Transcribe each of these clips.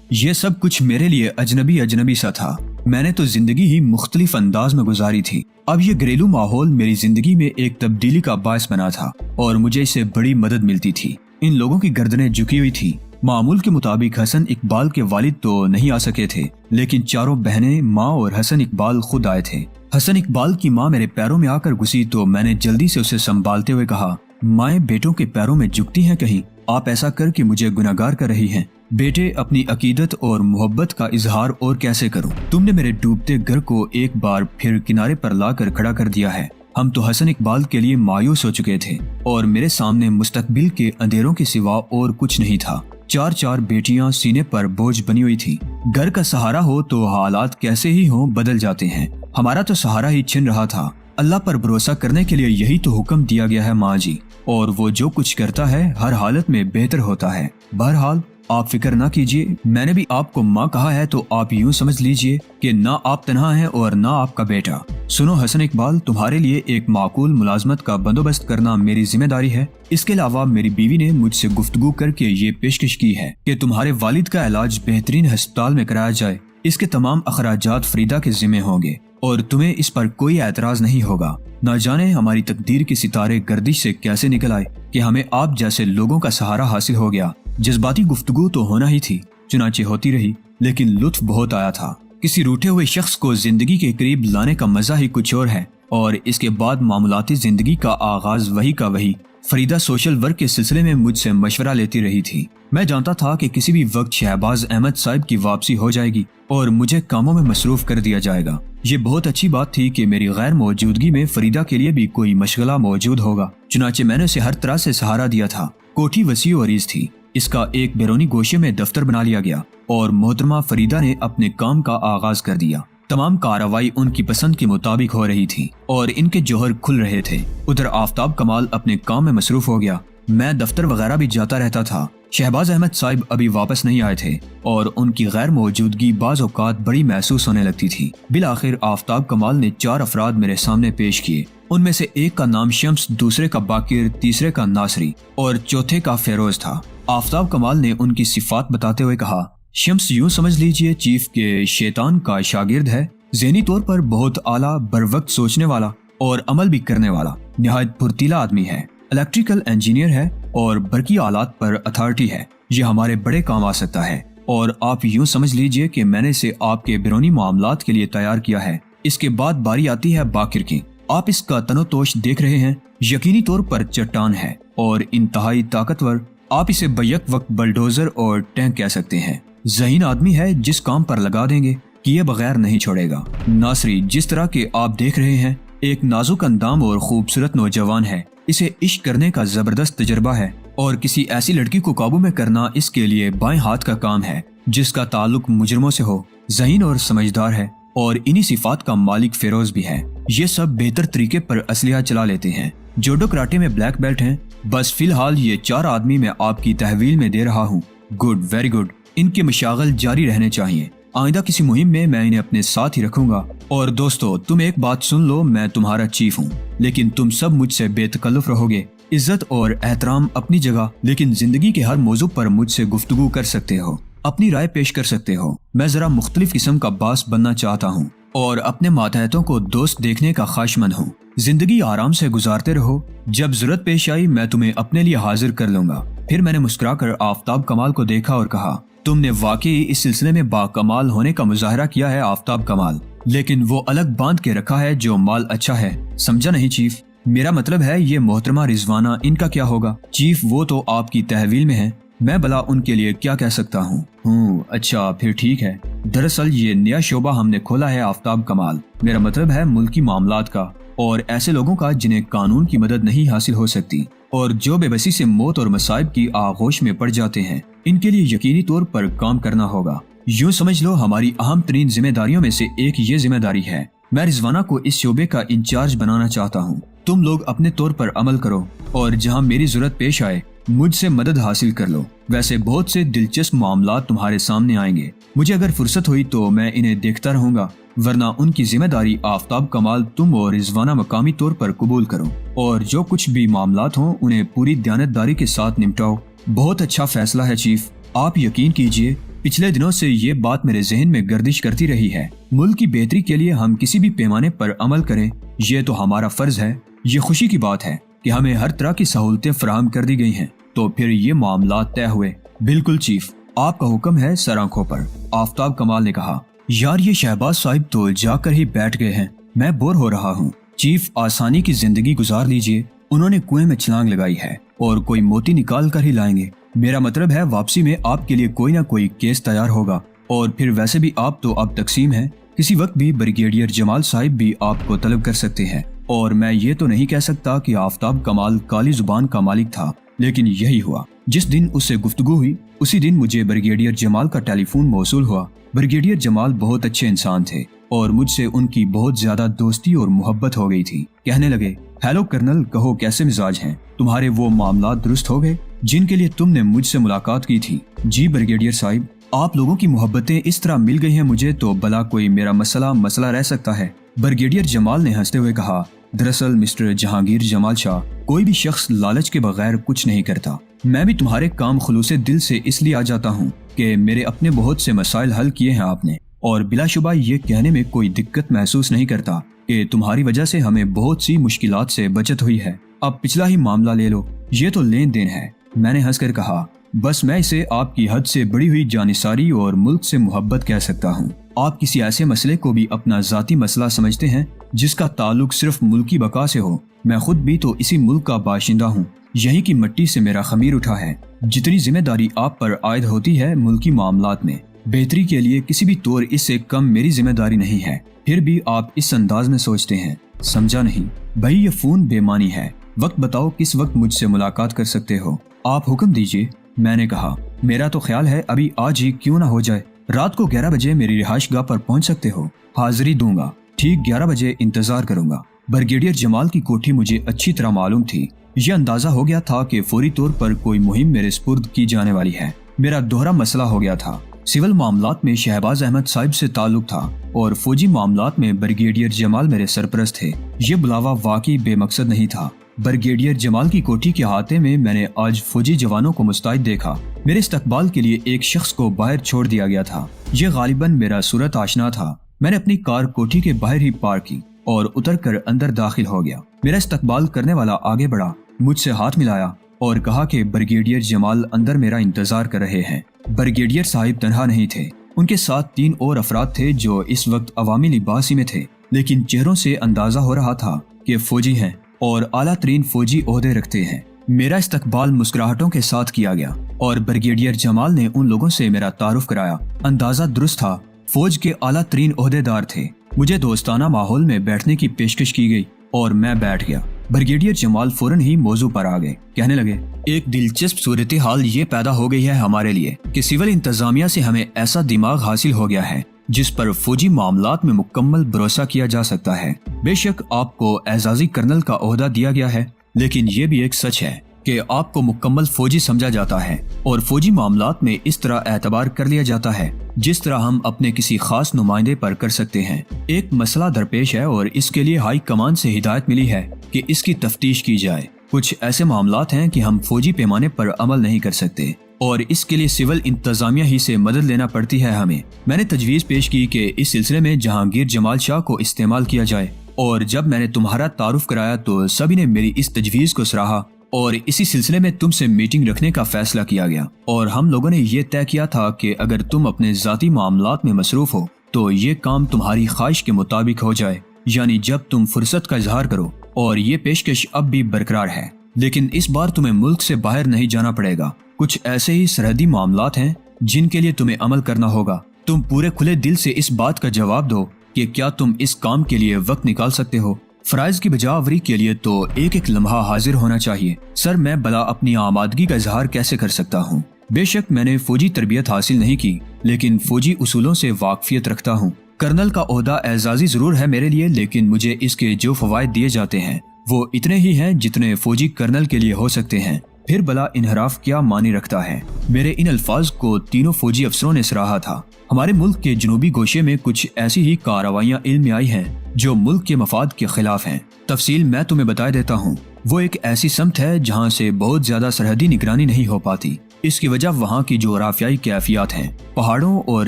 ये सब कुछ मेरे लिए अजनबी अजनबी सा था। मैंने तो जिंदगी ही मुख्तलिफ अंदाज में गुजारी थी। अब ये घरेलू माहौल मेरी जिंदगी में एक तब्दीली का बायस बना था और मुझे इससे बड़ी मदद मिलती थी। इन लोगों की गर्दनें झुकी हुई थी। मामूल के मुताबिक हसन इकबाल के वालिद तो नहीं आ सके थे, लेकिन चारों बहनें, माँ और हसन इकबाल खुद आए थे। हसन इकबाल की माँ मेरे पैरों में आकर घुसी तो मैंने जल्दी से उसे संभालते हुए कहा, माएँ बेटों के पैरों में झुकती हैं कहीं? आप ऐसा करके मुझे गुनाहगार कर रही हैं। बेटे, अपनी अकीदत और मोहब्बत का इजहार और कैसे करूं? तुमने मेरे डूबते घर को एक बार फिर किनारे पर लाकर खड़ा कर दिया है। हम तो हसन इकबाल के लिए मायूस हो चुके थे और मेरे सामने मुस्तकबिल के अंधेरों के सिवा और कुछ नहीं था। चार चार बेटियां सीने पर बोझ बनी हुई थी। घर का सहारा हो तो हालात कैसे ही हो बदल जाते हैं। हमारा तो सहारा ही छिन रहा था। अल्लाह पर भरोसा करने के लिए यही तो हुक्म दिया गया है माँ जी, और वो जो कुछ करता है हर हालत में बेहतर होता है। बहरहाल आप फिक्र ना कीजिए। मैंने भी आपको माँ कहा है तो आप यूँ समझ लीजिए कि ना आप तन्हा हैं और ना आपका बेटा। सुनो हसन इकबाल, तुम्हारे लिए एक माकूल मुलाजमत का बंदोबस्त करना मेरी जिम्मेदारी है। इसके अलावा मेरी बीवी ने मुझसे गुफ्तगू करके ये पेशकश की है कि तुम्हारे वालिद का इलाज बेहतरीन अस्पताल में कराया जाए। इसके तमाम अखराजात फरीदा के जिम्मे होंगे और तुम्हें इस पर कोई एतराज नहीं होगा। न जाने हमारी तकदीर के सितारे गर्दिश से कैसे निकल आए कि हमें आप जैसे लोगों का सहारा हासिल हो गया। जज्बाती गुफ्तगू तो होना ही थी, चुनाचे होती रही, लेकिन लुत्फ बहुत आया था। किसी रूठे हुए शख्स को जिंदगी के करीब लाने का मजा ही कुछ और है। और इसके बाद मामूलाती जिंदगी का आगाज वही का वही। फरीदा सोशल वर्क के सिलसिले में मुझसे मशवरा लेती रही थी। मैं जानता था कि किसी भी वक्त शहबाज अहमद साहब की वापसी हो जाएगी और मुझे कामों में मसरूफ कर दिया जाएगा। ये बहुत अच्छी बात थी कि मेरी गैर मौजूदगी में फरीदा के लिए भी कोई मशगला मौजूद होगा। चुनाचे मैंने उसे हर तरह से सहारा दिया था। कोठी वसी और अरीज थी। इसका एक बैरूनी गोशे में दफ्तर बना लिया गया और मोहतरमा फरीदा ने अपने काम का आगाज कर दिया। तमाम कार्रवाई उनकी पसंद के मुताबिक हो रही थी और इनके जौहर खुल रहे थे। उधर आफ्ताब कमाल अपने काम में मसरूफ हो गया। मैं दफ्तर वगैरह भी जाता रहता था। शहबाज अहमद साहब अभी वापस नहीं आए थे और उनकी गैर मौजूदगी बाज़ औक़ात बड़ी महसूस होने लगती थी। बिलाखिर आफ्ताब कमाल ने 4 अफराद मेरे सामने पेश किए। उनमें से एक का नाम शम्स, दूसरे का बाकिर, तीसरे का नासरी और चौथे का फेरोज था। आफ्ताब कमाल ने उनकी सिफात बताते हुए कहा, शम्स यूं समझ लीजिए चीफ के शैतान का शागिर्द है। ज़हनी तौर पर बहुत आला, बरवक्त सोचने वाला और अमल भी करने वाला, निहायत फुर्तीला आदमी है। इलेक्ट्रिकल इंजीनियर है और बरकी आलात पर अथॉरिटी है। ये हमारे बड़े काम आ सकता है और आप यूं समझ लीजिए कि मैंने इसे आपके बैरूनी मामलात के लिए तैयार किया है। इसके बाद बारी आती है बाकिर की। आप इसका तनोतोश देख रहे हैं। यकीनी तौर पर चट्टान है और इंतहाई ताकतवर। आप इसे बैक वक्त बलडोजर और टैंक कह सकते हैं। ज़हीन आदमी है, जिस काम पर लगा देंगे किए बगैर नहीं छोड़ेगा। नासरी जिस तरह के आप देख रहे हैं, एक नाजुक अंदाम और खूबसूरत नौजवान है। इसे इश्क करने का जबरदस्त तजर्बा है और किसी ऐसी लड़की को काबू में करना इसके लिए बाएं हाथ का काम है जिसका ताल्लुक मुजरमों से हो। ज़हीन और समझदार है और इन्हीं सिफात का मालिक फेरोज भी है। ये सब बेहतर तरीके पर असलिया चला लेते हैं। जोडो कराटे में ब्लैक बेल्ट हैं। बस फिलहाल ये 4 आदमी मैं आपकी तहवील में दे रहा हूँ। Good, very good. इनके मशागल जारी रहने चाहिए। आइंदा किसी मुहिम में मैं इन्हें अपने साथ ही रखूंगा। और दोस्तों, तुम एक बात सुन लो, मैं तुम्हारा चीफ हूँ, लेकिन तुम सब मुझसे बेतकल्लुफ रहोगे। इज्जत और एहतराम अपनी जगह, लेकिन जिंदगी के हर मौजू पर मुझसे गुफ्तगू कर सकते हो, अपनी राय पेश कर सकते हो। मैं जरा मुख्तलिफ किस्म का बास बनना चाहता हूँ और अपने मातहतों को दोस्त देखने का ख्वाहिशमंद हूँ। जिंदगी आराम से गुजारते रहो। जब जरूरत पेश आई मैं तुम्हें अपने लिए हाजिर कर लूंगा। फिर मैंने मुस्कुराकर आफ्ताब कमाल को देखा और कहा, तुमने वाकई इस सिलसिले में बाकमाल होने का मुजाहरा किया है आफ्ताब कमाल, लेकिन वो अलग बांध के रखा है जो माल अच्छा है। समझा नहीं चीफ? मेरा मतलब है ये मोहतरमा रिजवाना, इनका क्या होगा? चीफ वो तो आपकी तहवील में है, मैं भला उनके लिए क्या कह सकता हूँ? अच्छा फिर ठीक है। दरअसल ये नया शोबा हमने खोला है आफ्ताब कमाल। मेरा मतलब है मुल्की मामलात का और ऐसे लोगों का जिन्हें कानून की मदद नहीं हासिल हो सकती और जो बेबसी से मौत और मसाइब की आगोश में पड़ जाते हैं। इनके लिए यकीनी तौर पर काम करना होगा। यूँ समझ लो हमारी अहम तरीन जिम्मेदारियों में से एक ये जिम्मेदारी है। मैं रिजवाना को इस शोबे का इंचार्ज बनाना चाहता हूँ। तुम लोग अपने तौर पर अमल करो और जहाँ मेरी जरूरत पेश आए मुझसे मदद हासिल कर लो। वैसे बहुत से दिलचस्प मामलात तुम्हारे सामने आएंगे। मुझे अगर फुर्सत हुई तो मैं इन्हें देखता रहूंगा, वरना उनकी जिम्मेदारी आफ्ताब कमाल तुम और रिजवाना मकामी तौर पर कबूल करो और जो कुछ भी मामलात हों उन्हें पूरी दयानतदारी के साथ निपटाओ। बहुत अच्छा फैसला है चीफ। आप यकीन कीजिए पिछले दिनों से ये बात मेरे जहन में गर्दिश करती रही है। मुल्क की बेहतरी के लिए हम किसी भी पैमाने पर अमल करें, ये तो हमारा फर्ज है। ये खुशी की बात है कि हमें हर तरह की सहूलतें फराहम कर दी गई हैं। तो फिर ये मामला तय हुए। बिल्कुल चीफ, आपका हुक्म है सर आंखों पर, आफ्ताब कमाल ने कहा। यार ये शहबाज साहिब तो जाकर ही बैठ गए हैं, मैं बोर हो रहा हूँ। चीफ, आसानी की जिंदगी गुजार लीजिए। उन्होंने कुएं में छलांग लगाई है और कोई मोती निकाल कर ही लाएंगे। मेरा मतलब है वापसी में आपके लिए कोई ना कोई केस तैयार होगा। और फिर वैसे भी आप तो अब तकसीम हैं, किसी वक्त भी ब्रिगेडियर जमाल साहिब भी आपको तलब कर सकते हैं। और मैं ये तो नहीं कह सकता कि आफ्ताब कमाल काली जुबान का मालिक था, लेकिन यही हुआ। जिस दिन उससे गुफ्तगू हुई उसी दिन मुझे ब्रिगेडियर जमाल का टेलीफोन मौसूल हुआ। ब्रिगेडियर जमाल बहुत अच्छे इंसान थे और मुझसे उनकी बहुत ज्यादा दोस्ती और मोहब्बत हो गई थी। कहने लगे, हेलो कर्नल, कहो कैसे मिजाज हैं? तुम्हारे वो मामला दुरुस्त हो गए जिनके लिए तुमने मुझसे मुलाकात की थी? जी ब्रिगेडियर साहिब, आप लोगों की मोहब्बतें इस तरह मिल गई हैं मुझे तो भला कोई मेरा मसला रह सकता है? ब्रिगेडियर जमाल ने हंसते हुए कहा, दरअसल मिस्टर जहांगीर जमाल शाह, कोई भी शख्स लालच के बगैर कुछ नहीं करता। मैं भी तुम्हारे काम खुलूसे दिल से इसलिए आ जाता हूँ कि मेरे अपने बहुत से मसाइल हल किए हैं आपने, और बिलाशुबा ये कहने में कोई दिक्कत महसूस नहीं करता कि तुम्हारी वजह से हमें बहुत सी मुश्किलात से बचत हुई है। अब पिछला ही मामला ले लो, ये तो लेन देन है। मैंने हंसकर कहा, बस मैं इसे आपकी हद से बढ़ी हुई जानिसारी और मुल्क से मोहब्बत कह सकता हूँ। आप किसी ऐसे मसले को भी अपना जाती मसला समझते हैं जिसका ताल्लुक सिर्फ मुल्की बका से हो। मैं खुद भी तो इसी मुल्क का बाशिंदा हूँ, यहीं की मिट्टी से मेरा खमीर उठा है। जितनी जिम्मेदारी आप पर आयद होती है मुल्की मामलात में बेहतरी के लिए, किसी भी तौर इससे कम मेरी जिम्मेदारी नहीं है। फिर भी आप इस अंदाज में सोचते हैं। समझा नहीं भाई, ये फोन बेमानी है। वक्त बताओ किस वक्त मुझसे मुलाकात कर सकते हो? आप हुक्म दीजिए। मैंने कहा, मेरा तो ख्याल है अभी आज ही क्यों ना हो जाए। रात को 11 बजे मेरी रिहाइशगाह पर पहुंच सकते हो? हाजिरी दूंगा, ठीक 11 बजे इंतजार करूंगा। ब्रिगेडियर जमाल की कोठी मुझे अच्छी तरह मालूम थी। यह अंदाजा हो गया था कि फौरी तौर पर कोई मुहिम मेरे स्पुर्द की जाने वाली है। मेरा दोहरा मसला हो गया था। सिविल मामलात में शहबाज अहमद साहिब से ताल्लुक था और फौजी मामलात में ब्रिगेडियर जमाल मेरे सरपरस्त थे। ये बुलावा वाकई बेमकसद नहीं था। ब्रिगेडियर जमाल की कोठी के अहाते में मैंने आज फौजी जवानों को मुस्तैद देखा। मेरे इस्तकबाल के लिए एक शख्स को बाहर छोड़ दिया गया था। ये गालिबन मेरा सूरत आशना था। मैंने अपनी कार कोठी के बाहर ही पार्क की और उतरकर अंदर दाखिल हो गया। मेरा इस्तकबाल करने वाला आगे बढ़ा, मुझसे हाथ मिलाया और कहा कि ब्रिगेडियर जमाल अंदर मेरा इंतजार कर रहे हैं। ब्रिगेडियर साहिब तनहा नहीं थे, उनके साथ 3 और अफराद थे जो इस वक्त अवामी लिबास में थे, लेकिन चेहरों से अंदाजा हो रहा था कि फौजी हैं और आला तरीन फौजी ओहदे रखते हैं। मेरा इस्तकबाल मुस्कुराहटों के साथ किया गया और ब्रिगेडियर जमाल ने उन लोगों से मेरा तारुफ कराया। अंदाजा दुरुस्त था, फौज के आला तरीन ओहदेदार थे। मुझे दोस्ताना माहौल में बैठने की पेशकश की गई और मैं बैठ गया। ब्रिगेडियर जमाल फौरन ही मौजू पर आ गए। कहने लगे, एक दिलचस्प सूरत हाल ये पैदा हो गई है हमारे लिए कि सिविल इंतजामिया से हमें ऐसा दिमाग हासिल हो गया है जिस पर फौजी मामलात में मुकम्मल भरोसा किया जा सकता है। बेशक आपको एजाजी कर्नल का ओहदा दिया गया है, लेकिन ये भी एक सच है कि आपको मुकम्मल फौजी समझा जाता है और फौजी मामलात में इस तरह एतबार कर लिया जाता है जिस तरह हम अपने किसी खास नुमाइंदे पर कर सकते हैं। एक मसला दरपेश है और इसके लिए हाई कमान से हिदायत मिली है कि इसकी तफ्तीश की जाए। कुछ ऐसे मामलात हैं कि हम फौजी पैमाने पर अमल नहीं कर सकते और इसके लिए सिविल इंतजामिया ही से मदद लेना पड़ती है हमें। मैंने तजवीज़ पेश की कि इस सिलसिले में जहांगीर जमाल शाह को इस्तेमाल किया जाए और जब मैंने तुम्हारा तारुफ कराया तो सभी ने मेरी इस तजवीज़ को सराहा और इसी सिलसिले में तुमसे मीटिंग रखने का फैसला किया गया। और हम लोगों ने ये तय किया था कि अगर तुम अपने ज़ाती मामलात में मसरूफ हो तो ये काम तुम्हारी ख्वाहिश के मुताबिक हो जाए, यानी जब तुम फुर्सत का इजहार करो। और ये पेशकश अब भी बरकरार है, लेकिन इस बार तुम्हें मुल्क से बाहर नहीं जाना पड़ेगा। कुछ ऐसे ही सरहदी मामलात हैं जिनके लिए तुम्हें अमल करना होगा। तुम पूरे खुले दिल से इस बात का जवाब दो कि क्या तुम इस काम के लिए वक्त निकाल सकते हो। फराइज की बजावरी के लिए तो एक एक लम्हा हाजिर होना चाहिए। सर, मैं भला अपनी आमादगी का इजहार कैसे कर सकता हूँ? बेशक मैंने फौजी तरबियत हासिल नहीं की, लेकिन फौजी उसूलों से वाकफियत रखता हूँ। कर्नल का ओहदा एजाजी जरूर है मेरे लिए, लेकिन मुझे इसके जो फवायद दिए जाते हैं वो इतने ही हैं जितने फौजी कर्नल के लिए हो सकते हैं। फिर भला इनहराफ क्या मानी रखता है? मेरे इन अल्फाज को तीनों फौजी अफसरों ने सराहा था। हमारे मुल्क के जनूबी गोशे में कुछ ऐसी ही कार्रवाइयाँ इल्म में आई हैं जो मुल्क के मफाद के खिलाफ हैं। तफसील मैं तुम्हें बता देता हूँ। वो एक ऐसी समत है जहाँ से बहुत ज्यादा सरहदी निगरानी नहीं हो पाती। اس کی وجہ وہاں کی جغرافیائی کیفیات ہیں۔ پہاڑوں اور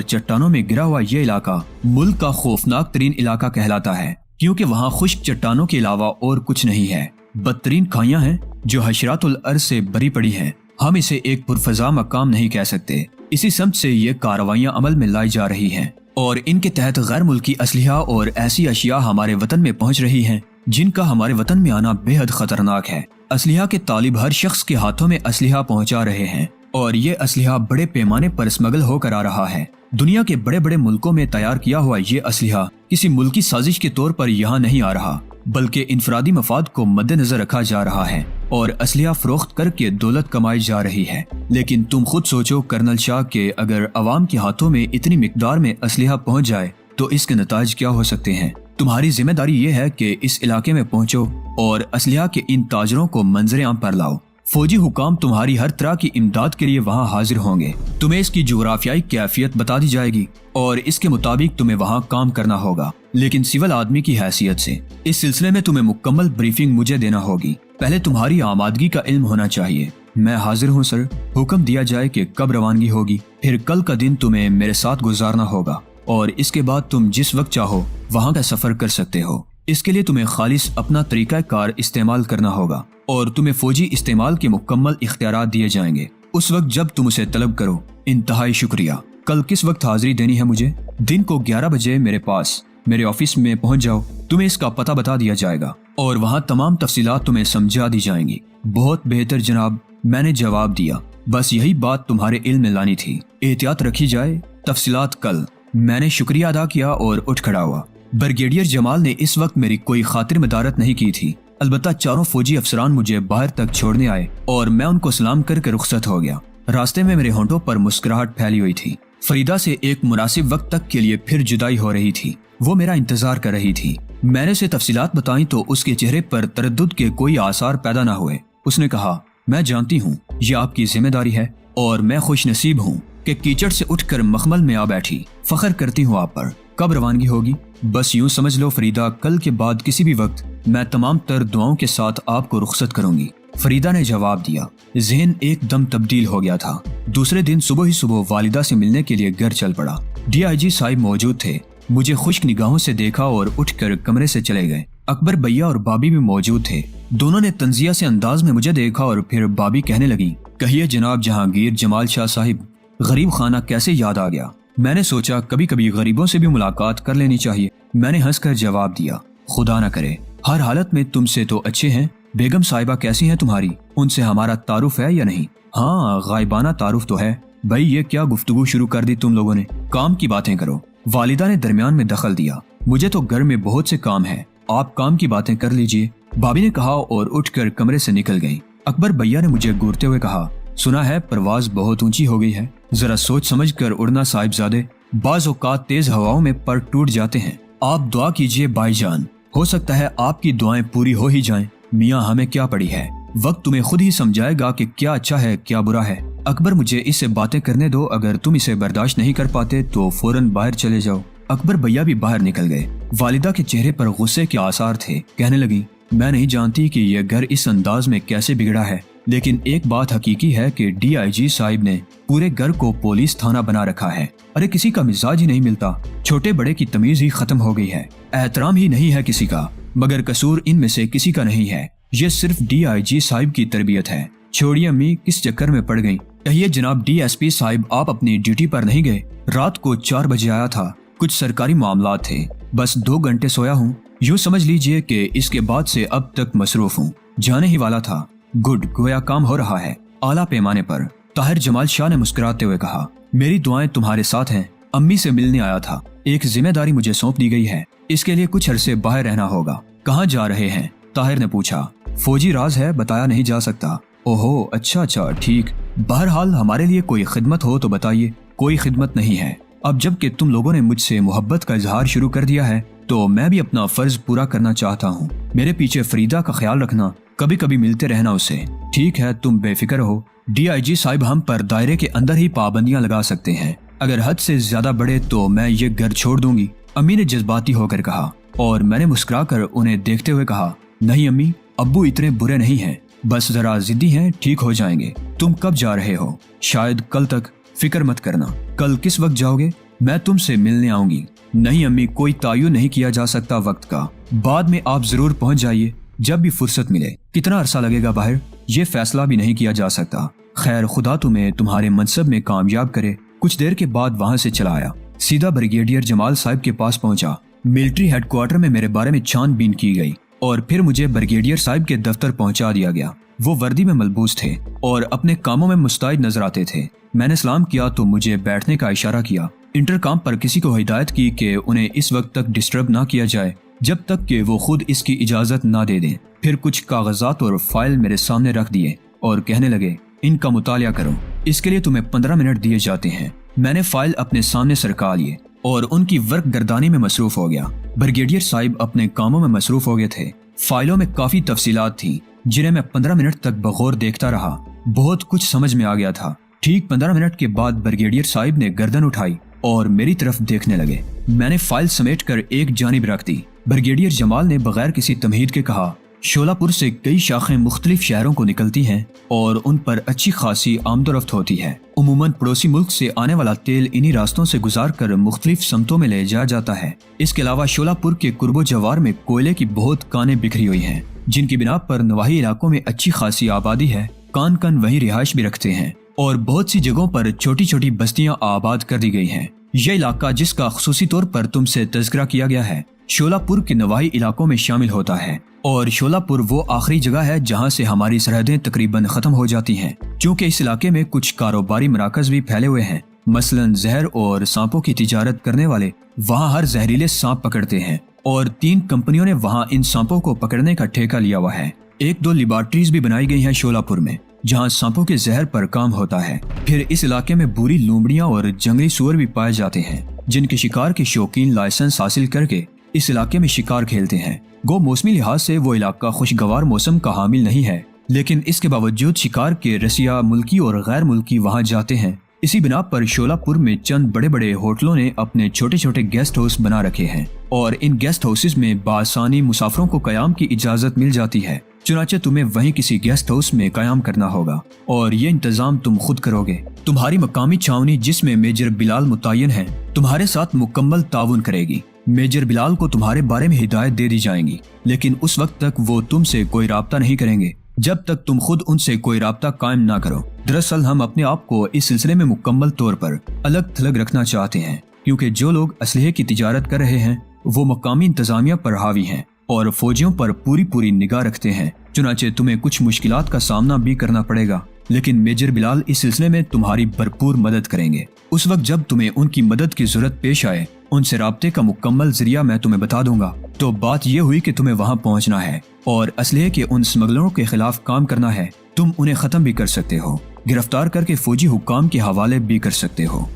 چٹانوں میں گرا ہوا یہ علاقہ ملک کا خوفناک ترین علاقہ کہلاتا ہے، کیونکہ وہاں خشک چٹانوں کے علاوہ اور کچھ نہیں ہے۔ بدترین کھائیاں ہیں جو حشرات الارض سے بری پڑی ہیں۔ ہم اسے ایک پرفضا مقام نہیں کہہ سکتے۔ اسی سمت سے یہ کارروائیاں عمل میں لائی جا رہی ہیں اور ان کے تحت غیر ملکی اسلحہ اور ایسی اشیاء ہمارے وطن میں پہنچ رہی ہیں جن کا ہمارے وطن میں آنا بے حد خطرناک ہے۔ اسلحہ کے طالب ہر شخص کے ہاتھوں میں اسلحہ پہنچا رہے ہیں اور یہ اسلحہ بڑے پیمانے پر اسمگل ہو کر آ رہا ہے۔ دنیا کے بڑے بڑے ملکوں میں تیار کیا ہوا یہ اسلحہ کسی ملکی سازش کے طور پر یہاں نہیں آ رہا، بلکہ انفرادی مفاد کو مد نظر رکھا جا رہا ہے اور اسلحہ فروخت کر کے دولت کمائی جا رہی ہے۔ لیکن تم خود سوچو کرنل شاہ کہ اگر عوام کے ہاتھوں میں اتنی مقدار میں اسلحہ پہنچ جائے تو اس کے نتائج کیا ہو سکتے ہیں۔ تمہاری ذمہ داری یہ ہے کہ اس علاقے میں پہنچو اور اسلحہ کے ان تاجروں کو منظر عام پر لاؤ۔ فوجی حکام تمہاری ہر طرح کی امداد کے لیے وہاں حاضر ہوں گے۔ تمہیں اس کی جغرافیائی کیفیت بتا دی جائے گی اور اس کے مطابق تمہیں وہاں کام کرنا ہوگا، لیکن سول آدمی کی حیثیت سے۔ اس سلسلے میں تمہیں مکمل بریفنگ مجھے دینا ہوگی۔ پہلے تمہاری آمادگی کا علم ہونا چاہیے۔ میں حاضر ہوں سر۔ حکم دیا جائے کہ کب روانگی ہوگی۔ پھر کل کا دن تمہیں میرے ساتھ گزارنا ہوگا اور اس کے بعد تم جس وقت چاہو وہاں کا سفر کر سکتے ہو۔ اس کے لیے تمہیں خالص اپنا طریقہ کار استعمال کرنا ہوگا اور تمہیں فوجی استعمال کے مکمل اختیارات دیے جائیں گے اس وقت جب تم اسے طلب کرو۔ انتہائی شکریہ۔ کل کس وقت حاضری دینی ہے مجھے؟ دن کو 11 بجے میرے پاس میرے آفس میں پہنچ جاؤ۔ تمہیں اس کا پتہ بتا دیا جائے گا اور وہاں تمام تفصیلات تمہیں سمجھا دی جائیں گی۔ بہت بہتر جناب، میں نے جواب دیا۔ بس یہی بات تمہارے علم میں لانی تھی۔ احتیاط رکھی جائے۔ تفصیلات کل۔ میں نے شکریہ ادا کیا اور اٹھ کھڑا ہوا۔ بریگیڈیئر جمال نے اس وقت میری کوئی خاطر مدارت نہیں کی تھی، البتہ چاروں فوجی افسران مجھے باہر تک چھوڑنے آئے اور میں ان کو سلام کر کے رخصت ہو گیا۔ راستے میں میرے ہونٹوں پر مسکراہٹ پھیلی ہوئی تھی۔ فریدہ سے ایک مناسب وقت تک کے لیے پھر جدائی ہو رہی تھی۔ وہ میرا انتظار کر رہی تھی۔ میں نے اسے تفصیلات بتائیں تو اس کے چہرے پر تردد کے کوئی آثار پیدا نہ ہوئے۔ اس نے کہا، میں جانتی ہوں یہ آپ کی ذمہ داری ہے اور میں خوش نصیب ہوں کہ کیچڑ سے اٹھ کر مخمل میں آ بیٹھی۔ فخر کرتی ہوں آپ پر۔ کب روانگی ہوگی؟ بس یوں سمجھ لو فریدہ، کل کے بعد کسی بھی وقت میں تمام تر دعاؤں کے ساتھ آپ کو رخصت کروں گی۔ فریدہ نے جواب دیا۔ ذہن ایک دم تبدیل ہو گیا تھا۔ دوسرے دن صبح ہی صبح والدہ سے ملنے کے لیے گھر چل پڑا۔ ڈی آئی جی صاحب موجود تھے۔ مجھے خشک نگاہوں سے دیکھا اور اٹھ کر کمرے سے چلے گئے۔ اکبر بھیا اور بابی بھی موجود تھے۔ دونوں نے تنزیہ سے انداز میں مجھے دیکھا اور پھر بابی کہنے لگی، کہیے جناب جہانگیر جمال شاہ صاحب، غریب خانہ کیسے یاد آ گیا؟ میں نے سوچا کبھی کبھی غریبوں سے بھی ملاقات کر لینی چاہیے۔ میں نے ہنس کر جواب دیا، خدا نہ کرے، ہر حالت میں تم سے تو اچھے ہیں۔ بیگم صاحبہ کیسی ہیں تمہاری؟ ان سے ہمارا تعارف ہے یا نہیں؟ ہاں، غائبانہ تعارف تو ہے۔ بھائی یہ کیا گفتگو شروع کر دی تم لوگوں نے؟ کام کی باتیں کرو۔ والدہ نے درمیان میں دخل دیا، مجھے تو گھر میں بہت سے کام ہیں، آپ کام کی باتیں کر لیجئے، بابی نے کہا اور اٹھ کر کمرے سے نکل گئی۔ اکبر بھیا نے مجھے گورتے ہوئے کہا، سنا ہے پرواز بہت اونچی ہو گئی ہے، ذرا سوچ سمجھ کر اڑنا صاحبزادے، بعض اوقات تیز ہواؤں میں پر ٹوٹ جاتے ہیں۔ آپ دعا کیجئے بھائی جان، ہو سکتا ہے آپ کی دعائیں پوری ہو ہی جائیں۔ میاں ہمیں کیا پڑی ہے، وقت تمہیں خود ہی سمجھائے گا کہ کیا اچھا ہے کیا برا ہے۔ اکبر مجھے اس سے باتیں کرنے دو، اگر تم اسے برداشت نہیں کر پاتے تو فوراً باہر چلے جاؤ۔ اکبر بھیا بھی باہر نکل گئے۔ والدہ کے چہرے پر غصے کے آثار تھے۔ کہنے لگی، میں نہیں جانتی کہ یہ گھر اس انداز میں کیسے بگڑا ہے، لیکن ایک بات حقیقی ہے کہ ڈی آئی جی صاحب نے پورے گھر کو پولیس تھانہ بنا رکھا ہے۔ ارے کسی کا مزاج ہی نہیں ملتا، چھوٹے بڑے کی تمیز ہی ختم ہو گئی ہے، احترام ہی نہیں ہے کسی کا، مگر قصور ان میں سے کسی کا نہیں ہے، یہ صرف ڈی آئی جی صاحب کی تربیت ہے۔ چھوڑیے امی کس چکر میں پڑ گئیں۔ کہیے جناب ڈی ایس پی صاحب آپ اپنی ڈیوٹی پر نہیں گئے؟ رات کو 4 بجے آیا تھا، کچھ سرکاری معاملات تھے، بس 2 گھنٹے سویا ہوں، یوں سمجھ لیجئے کہ اس کے بعد سے اب تک مصروف ہوں، جانے ہی والا تھا۔ گڈ، گویا کام ہو رہا ہے اعلیٰ پیمانے پر۔ طاہر جمال شاہ نے مسکراتے ہوئے کہا، میری دعائیں تمہارے ساتھ ہیں، امی سے ملنے آیا تھا، ایک ذمہ داری مجھے سونپ دی گئی ہے، اس کے لیے کچھ عرصے باہر رہنا ہوگا۔ کہاں جا رہے ہیں؟ طاہر نے پوچھا۔ فوجی راز ہے، بتایا نہیں جا سکتا۔ اوہو، اچھا ٹھیک، بہرحال ہمارے لیے کوئی خدمت ہو تو بتائیے۔ کوئی خدمت نہیں ہے، اب جب کہ تم لوگوں نے مجھ سے محبت کا اظہار شروع کر دیا ہے تو میں بھی اپنا فرض پورا کرنا چاہتا ہوں۔ میرے پیچھے فریدہ کا خیال رکھنا، کبھی کبھی ملتے رہنا اسے۔ ٹھیک ہے، تم بے فکر ہو، ڈی آئی جی صاحب ہم پر دائرے کے اندر ہی پابندیاں لگا سکتے ہیں، اگر حد سے زیادہ بڑھے تو میں یہ گھر چھوڑ دوں گی، امی نے جذباتی ہو کر کہا، اور میں نے مسکرا کر انہیں دیکھتے ہوئے کہا، نہیں امی، ابو اتنے برے نہیں ہیں، बस जरा जिद्दी हैं, ठीक हो जाएंगे। तुम कब जा रहे हो? शायद कल तक। फिक्र मत करना। कल किस वक्त जाओगे? मैं तुमसे मिलने आऊंगी। नहीं अम्मी, कोई तायुन नहीं किया जा सकता वक्त का। बाद में आप जरूर पहुंच जाइए जब भी फुर्सत मिले। कितना अरसा लगेगा बाहर, ये फैसला भी नहीं किया जा सकता। खैर, खुदा तुम्हें तुम्हारे मनसब में कामयाब करे। कुछ देर के बाद वहां से चला आया, सीधा ब्रिगेडियर जमाल साहब के पास पहुंचा। मिलिट्री हेडक्वार्टर में मेरे बारे में छानबीन की गई और फिर मुझे ब्रिगेडियर साहब के दफ्तर पहुंचा दिया गया। वो वर्दी में मलबूस थे और अपने कामों में मुस्तैद नजर आते थे। मैंने सलाम किया तो मुझे बैठने का इशारा किया। इंटरकॉम पर किसी को हिदायत की कि उन्हें इस वक्त तक डिस्टर्ब ना किया जाए जब तक कि वो खुद इसकी इजाजत ना दे दें। फिर कुछ कागजात और फाइल मेरे सामने रख दिए और कहने लगे, इनका मुतालिया करो। इसके लिए तुम्हें 15 मिनट दिए जाते हैं। मैंने फाइल अपने सामने सरका लिए और उनकी वर्क गर्दानी में मसरूफ हो गया। ब्रिगेडियर साहब अपने कामों में मसरूफ हो गए थे। फाइलों में काफी तफसीलात थी जिन्हें मैं 15 मिनट तक बगौर देखता रहा। बहुत कुछ समझ में आ गया था। ठीक 15 मिनट के बाद ब्रिगेडियर साहब ने गर्दन उठाई और मेरी तरफ देखने लगे। मैंने फाइल समेटकर एक जानिब रख दी। ब्रिगेडियर जमाल ने बगैर किसी तमहीद के कहा, शोलापुर से कई शाखें मुख्तलिफ शहरों को निकलती हैं और उन पर अच्छी खासी आमदोरफ्त होती है। उमूमन पड़ोसी मुल्क से आने वाला तेल इन्हीं रास्तों से गुजार कर मुख्तलिफ समतों में ले जाया जाता है। इसके अलावा शोलापुर के कुर्बो जवार में कोयले की बहुत कानें बिखरी हुई हैं, जिनकी बिना पर नवाही इलाकों में अच्छी खासी आबादी है। कान कान वहीं रिहाइश भी रखते हैं और बहुत सी जगहों पर छोटी छोटी बस्तियां आबाद कर दी गई हैं। यह इलाका जिसका खुसूसी तौर पर तुमसे तज़किरा किया गया है शोलापुर के नवाही इलाकों में शामिल होता है और शोलापुर वो आखिरी जगह है जहां से हमारी सरहदें तकरीबन खत्म हो जाती हैं। चूँकि इस इलाके में कुछ कारोबारी मराकज भी फैले हुए हैं, मसलन जहर और सांपों की तिजारत करने वाले वहाँ हर जहरीले सांप पकड़ते हैं और 3 कंपनियों ने वहाँ इन सांपों को पकड़ने का ठेका लिया हुआ है। 1-2 लेबॉरेटरीज भी बनाई गई हैं शोलापुर में जहाँ सांपों के जहर पर काम होता है। फिर इस इलाके में बुरी लोमड़ियाँ और जंगली सूअर भी पाए जाते हैं जिनके शिकार के शौकीन लाइसेंस हासिल करके इस इलाके में शिकार खेलते हैं। गो मौसमी लिहाज से वो इलाका खुशगवार मौसम का हामिल नहीं है, लेकिन इसके बावजूद शिकार के रसिया मुल्की और गैर मुल्की वहाँ जाते हैं। इसी बिना पर शोलापुर में चंद बड़े बड़े होटलों ने अपने छोटे छोटे गेस्ट हाउस बना रखे हैं और इन गेस्ट हाउसेस में बासानी मुसाफिरों को कयाम की इजाजत मिल जाती है। चुनाचे तुम्हें वहीं किसी गेस्ट हाउस में कयाम करना होगा और ये इंतजाम तुम खुद करोगे। तुम्हारी मकामी छावनी जिसमें मेजर बिलाल मुतय्यन है तुम्हारे साथ मुकम्मल ताउन करेगी। मेजर बिलाल को तुम्हारे बारे में हिदायत दे दी जाएंगी, लेकिन उस वक्त तक वो तुमसे कोई राब्ता नहीं करेंगे जब तक तुम खुद उनसे कोई राब्ता कायम ना करो। दरअसल हम अपने आप को इस सिलसिले में मुकम्मल तौर पर अलग थलग रखना चाहते हैं, क्योंकि जो लोग असलहे की तिजारत कर रहे हैं वो मकामी इंतजामिया पर हावी हैं और फौजियों पर पूरी निगाह रखते हैं। चुनाचे तुम्हें कुछ मुश्किलात का सामना भी करना पड़ेगा, लेकिन मेजर बिलाल इस सिलसिले में तुम्हारी भरपूर मदद करेंगे। उस वक्त जब तुम्हें उनकी मदद की जरूरत पेश आए उनसे राब्ते का मुकम्मल जरिया मैं तुम्हें बता दूंगा। तो बात यह हुई कि तुम्हें वहां पहुंचना है और असलहे के उन स्मगलरों के खिलाफ काम करना है। तुम उन्हें खत्म भी कर सकते हो, गिरफ्तार करके फौजी हुक्काम के हवाले भी कर सकते हो।